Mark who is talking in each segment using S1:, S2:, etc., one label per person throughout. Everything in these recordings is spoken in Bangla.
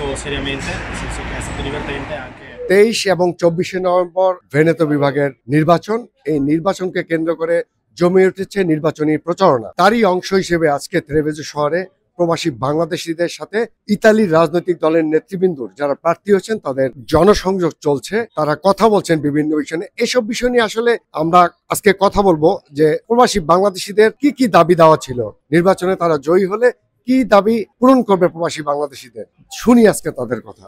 S1: molto seriamente, nel senso che è stato divertente anche.
S2: 23 এবং 24 নভেম্বর ভেনেতো বিভাগের নির্বাচন, এই নির্বাচনকে কেন্দ্র করে জমে উঠেছে নির্বাচনী প্রচারণা। তারই অংশ হিসেবে আজকে ত্রেভেজো শহরে প্রবাসী বাংলাদেশিদের সাথে ইতালির রাজনৈতিক দলের নেতৃবৃন্দর যারা প্রার্থী হচ্ছেন তাদের জনসংযোগ চলছে, তারা কথা বলছেন বিভিন্ন বিষয় নিয়ে। এসব বিষয় নিয়ে আসলে আমরা আজকে কথা বলবো যে প্রবাসী বাংলাদেশিদের কি কি দাবি দেওয়া ছিল, নির্বাচনে তারা জয়ী হলে কি দাবি পূরণ করবে প্রবাসী বাংলাদেশিদের, শুনি আজকে তাদের কথা।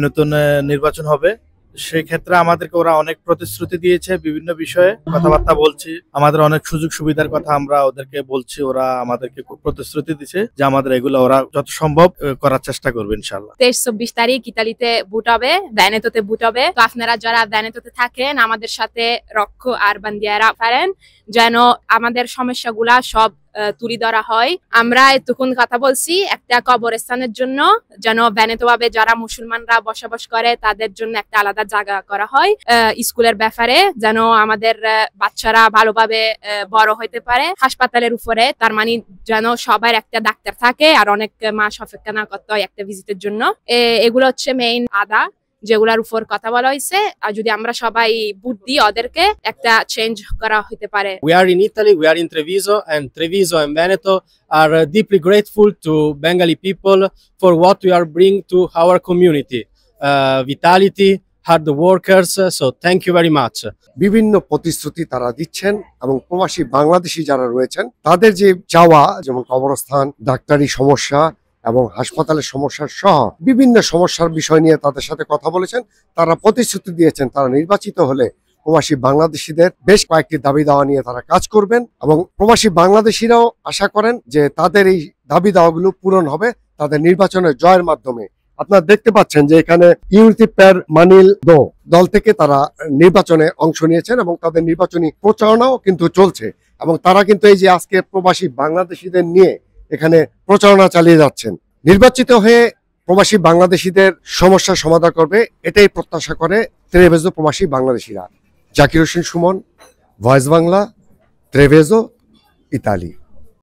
S3: নতুন নির্বাচন হবে, সেই ক্ষেত্রে আমাদেরকে ওরা অনেক প্রতিশ্রুতি দিয়েছে, বিভিন্ন বিষয়ে কথাবার্তা বলছি, আমাদের অনেক সুযোগ সুবিধার কথা আমরা ওদেরকে বলছি, ওরা আমাদেরকে প্রতিশ্রুতি দিচ্ছে যে আমাদের এগুলো ওরা যত সম্ভব করার চেষ্টা করবে ইনশাআল্লাহ।
S4: 23-24 তারিখ ইতালিতে ভোট হবে, ভেনেতোতে ভোট হবে। তো আপনারা যারা ভেনেতোতে থাকেন আমাদের সাথে রক্ষো আর বান্দিয়ারা পারেন যেন আমাদের সমস্যাগুলা সব তুলে ধরা হয়। আমরা এতক্ষণ কথা বলছি একটা কবরস্থানের জন্য, যেন ভেনেতো ভাবে যারা মুসলমানরা বসবাস করে তাদের জন্য একটা আলাদা জায়গা করা হয়। স্কুলের ব্যাপারে যেন আমাদের বাচ্চারা ভালোভাবে বড় হইতে পারে। হাসপাতালের উপরে তার মানে যেন সবার একটা ডাক্তার থাকে আর অনেক মাস অপেক্ষা না করতে হয় একটা ভিজিটের জন্য। এগুলো হচ্ছে মেইন আদা যেগুলোর উপর কথা বলা হয়েছে। আর যদি আমরা সবাই বুদ্ধি ওদেরকে একটা চেঞ্জ করা হতে পারে।
S5: We are in Italy, we are in Treviso, and Treviso and Veneto are deeply grateful to Bengali people for what we are bringing to our community. Vitality, hard workers, so thank you very much.
S2: বিভিন্ন প্রতিশ্রুতি তারা দিচ্ছেন এবং প্রবাসী বাংলাদেশি যারা রয়েছেন তাদের যে চাওয়া, যেমন কবরস্থান, ডাক্তারি সমস্যা এবং হাসপাতালের সমস্যা সহ বিভিন্ন সমস্যার বিষয় নিয়ে তাদের সাথে কথা বলেছেন। তারা প্রতিশ্রুতি দিয়েছেন তারা নির্বাচিত হলে প্রবাসী বাংলাদেশিদের বেশ কয়েকটি দাবি দাওয়া নিয়ে তারা কাজ করবেন এবং প্রবাসী বাংলাদেশিরাও আশা করেন যে তাদের এই দাবি দাওয়াগুলো পূরণ হবে তাদের নির্বাচনের জয়ের মাধ্যমে। আপনারা দেখতে পাচ্ছেন যে এখানে ইউনিটি পের মানিল দল থেকে তারা নির্বাচনে অংশ নিয়েছেন এবং তাদের নির্বাচনী প্রচারণাও কিন্তু চলছে এবং তারা কিন্তু এই যে আজকে প্রবাসী বাংলাদেশিদের নিয়ে এখানে প্রচারণা চালিয়ে যাচ্ছেন। নির্বাচিত হয়ে প্রবাসী বাংলাদেশিদের সমস্যার সমাধান করবে এটাই প্রত্যাশা করে ত্রেভেজো প্রবাসী বাংলাদেশিরা। জাকির হোসেন সুমন, ভয়েস বাংলা, ত্রেভেজো, ইতালি।